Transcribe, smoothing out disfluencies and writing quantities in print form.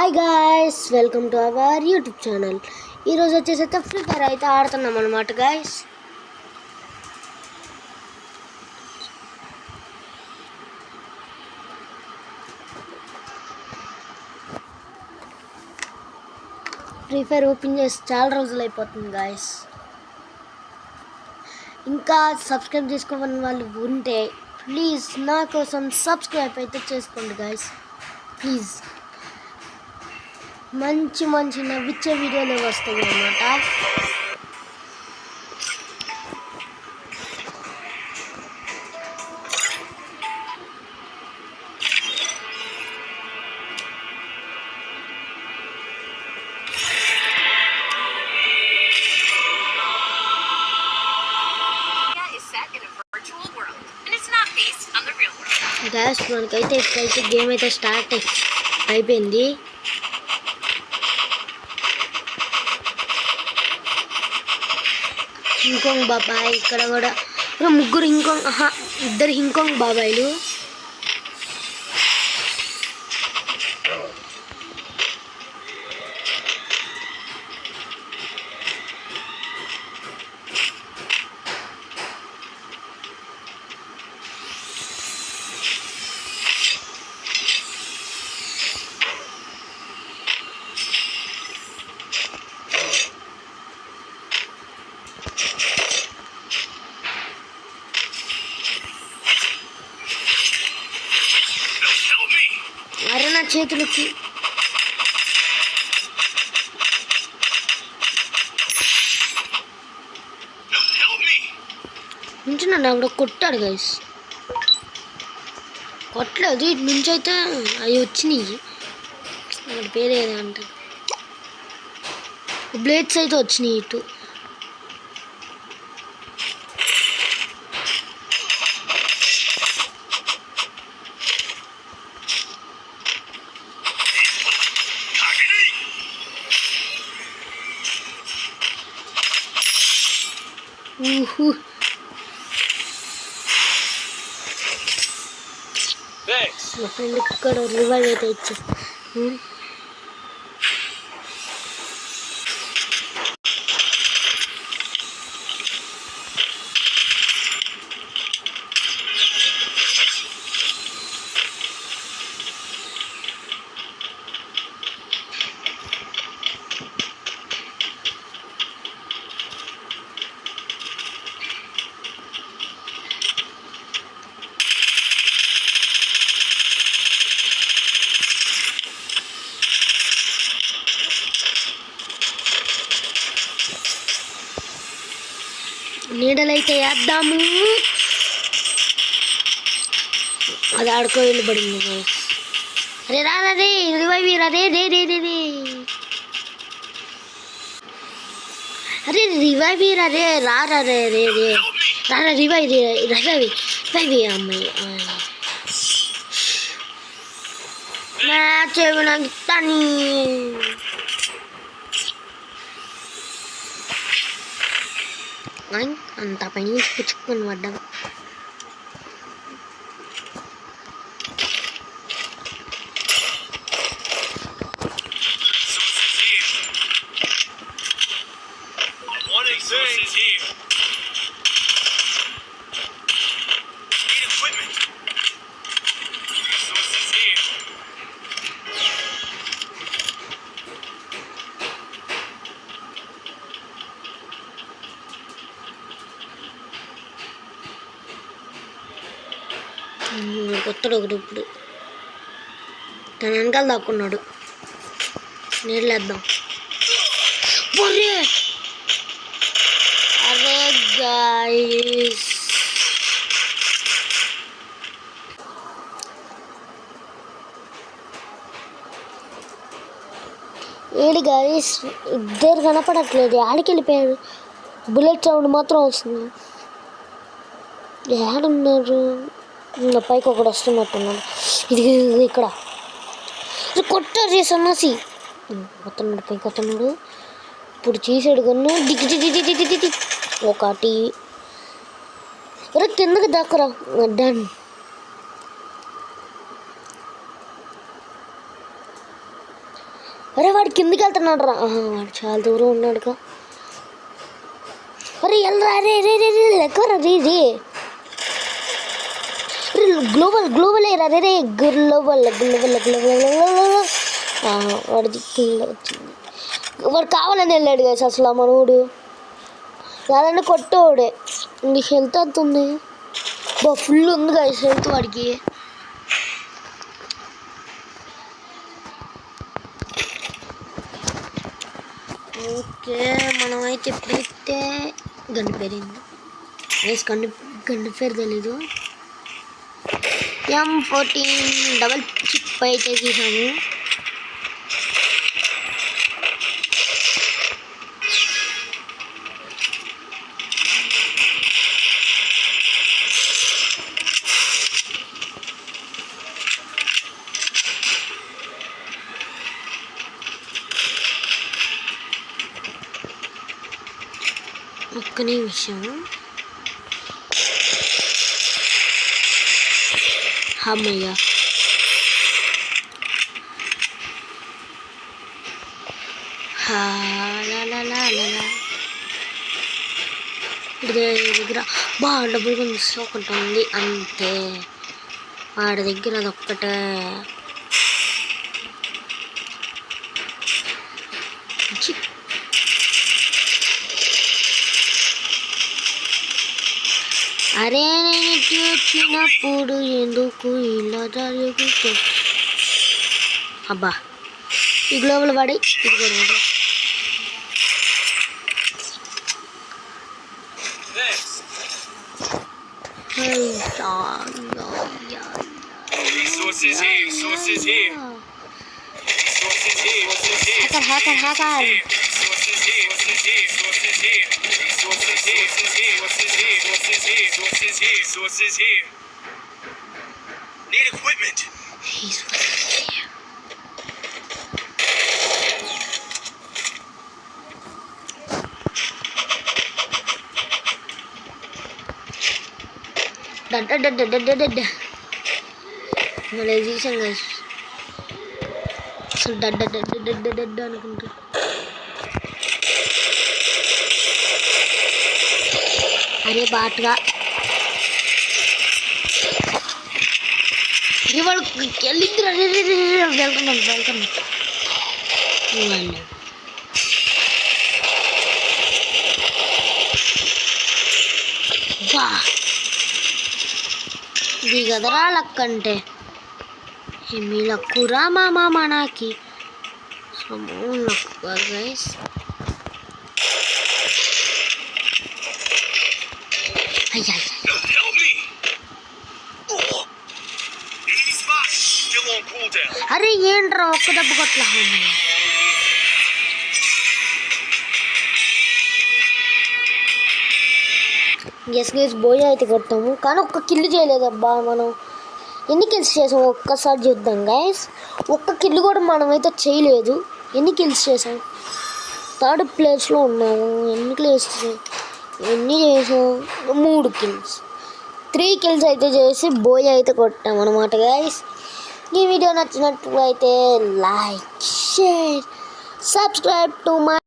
Hi guys, welcome to our YouTube channel. ఈరోజు వచ్చేసి free fire అయితే ఆడుతున్నాం అనమాట గాయ్స్. ఫ్రీ ఫైర్ ఓపెన్ చేసి చాలా రోజులు అయిపోతుంది గాయ్స్. ఇంకా సబ్స్క్రైబ్ చేసుకోమని వాళ్ళు ఉంటే ప్లీజ్ నా కోసం సబ్స్క్రైబ్ అయితే చేసుకోండి గాయ్స్, ప్లీజ్. మంచి మంచి నవ్విచ్చే వీడియోలు వస్తాయి అన్నమాట. గ్యాస్ మనకైతే ఇప్పుడైతే గేమ్ అయితే స్టార్ట్ అయిపోయింది. హింకాంగ్ బాబాయ్ ఇక్కడ కూడా ముగ్గురు ఇద్దరు హింకాంగ్ బాబాయ్లు. అరే నా చేతులకి నుంచి నన్ను ఆవిడ కొట్టాడు గైస్. కొట్టలేదు, ఇటు నుంచి అయితే అవి వచ్చినాయి. వాడి పేరు ఏదో అంటారు, బ్లేడ్స్ అయితే వచ్చినాయి ఇటు. మా ఫ్రెండ్ ఇక్కడ రివైవ్ అయితే ఇచ్చి నీడలైతే వేద్దాము. అది ఆడుకో వెళ్ళబడింది. అరే రాదే రివైవ్ రే రే రే రే రే అరే రివైవ్ రే రారా రే రే రే రారా రివైవ్ రివైవ్ అమ్మాయి మ్యాచ్ నాకు ఇస్తాను. అంత పని పుచ్చుకొని పడ్డాం. కొత్తడు ఒకటి ఇప్పుడు తన వెనకాల దాక్కున్నాడు. నీళ్ళేద్దాం. అరే గాయ్స్, ఏడు గాయ్స్ ఇద్దరు కనపడట్లేదు, ఆడికి వెళ్ళిపోయాడు. బుల్లెట్ సౌండ్ మాత్రం వస్తుంది. ఏడున్నారు? పైకి ఒకడు వస్తున్నట్టున్నాడు. ఇది ఇక్కడ కొట్టారు సన్నాసి. కొత్తన్నాడు, పైకి వస్తున్నాడు. ఇప్పుడు చేసాడు కన్ను దిగి ఒకటి కిందకి దాక్కరా. డన్. అరే వాడు కిందికి వెళ్తున్నాడు రా. వాడు చాలా దూరం ఉన్నాడుగా. అరే వెళ్ళరా రే రే రే రే ఎక్కరా రే రే గ్లోబల్ గ్లోబల్ ఏరా రే రే గ్లోబల్ గ్లోబల్ గ్లోబల్. వాడిది కింద వచ్చింది. వాడు కావాలని వెళ్ళాడు కదా అసలు ఆ మనోడు. కాదంటే కొట్టేవాడే. ఇంక హెల్త్ అంత ఉంది ఫుల్ ఉంది కదా హెల్త్ వాడికి. ఓకే మనమైతే ఎప్పుడైతే గంట పేరింది వేసి గంట పేరు తెలీదు. M14 డబల్ చిప్ అయితే తీసాము. ఒక్క నిమిషం. అమ్మయ్య దగ్గర బాగా డబ్బులు కొనుక్కుంటుంది అంతే. వాడి దగ్గర అదొక్కటే. అరే నేను వచ్చినప్పుడు ఎందుకు ఇలా జరుగుతుంది. అబ్బా ఈ గ్లోబల్ పడి ఇది కూడా hacker hacker. Resources here. Need equipment. Realization guys. So అనుకుంటా. అరే బాట్గా ఇవాళ వెళ్ళింది. వెళ్తున్నాను బా ఇది కదరా లక్ అంటే. మీ లక్కురా మామా మనకి సమూహం లక్కు గైస్. అయ్యా అరే ఏంట్రా ఒక్క దెబ్బ కొట్లా. ఎస్ గైస్ బోయా అయితే కొట్టాము కానీ ఒక్క కిల్లు చేయలేదబ్బా. మనం ఎన్ని కిల్స్ చేసాము ఒక్కసారి చూద్దాం గైస్. ఒక్క కిల్లు కూడా మనమైతే చేయలేదు. ఎన్ని కిల్స్ చేసాం? 3rd ప్లేస్లో ఉన్నాము. ఎన్ని చేసాం? 3 కిల్స్. 3 కిల్స్ అయితే చేసి బోయా అయితే కొట్టాం అనమాట గైస్. ఈ వీడియో నచ్చినట్లయితే like share subscribe to my